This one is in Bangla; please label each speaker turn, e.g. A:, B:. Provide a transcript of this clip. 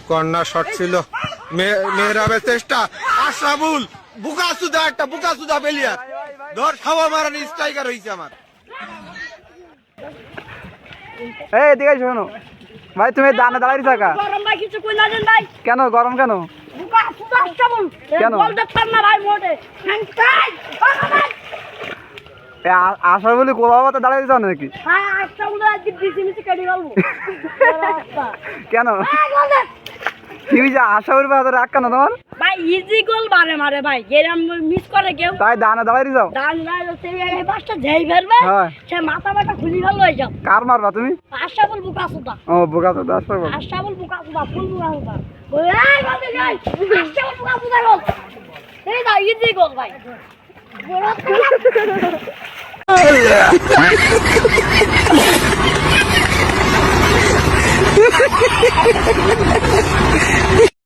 A: কর্নার শট ছিল মেহরাবের চেষ্টা আশরাফুল বুকাসুদা একটা বুকাসুদা প্লেয়ার ধর খাওয়া মারানি স্ট্রাইকার হইছে আমার
B: এই এদিকে শোনো ভাই তুমি দাঁড়া দাঁড়াই থাকা
C: গরম ভাই কিছু কই না দেন ভাই
B: কেন গরম কেন
C: বুকাসুদা আশরাফুল
B: কেন?
C: বল দেখতাম না ভাই মোটে হ্যান্ডকাই
B: আসার বলি কোলাবা তো দাঁড়াই যাও নাকি
C: হ্যাঁ আশরাফুল আজ বিসি মিসি কেটে গেল
B: কেন কি হয়েছে আশা করি ভাই রাখ কেন তোমার
C: ভাই ইজি গোল মারে ভাই এরম মিস করে কেউ
B: তাই দাঁড়া দাঁড়াই যাও
C: ডান রাইট সেই এই পাঁচটা যেই ফেলবে
B: হ্যাঁ
C: সে মাথা খুলি গেল হয়ে যাও
B: কার মারবা তুমি
C: আশরাফুল বুকাসুদা
B: ও বোকা তো দাস পারবো
C: আশরাফুল বুকাসুদা ফুল বুকাসুদা এই গল দে যাই আশরাফুল বুকাসুদা গোল এই দা ইজি গোল ভাই বড়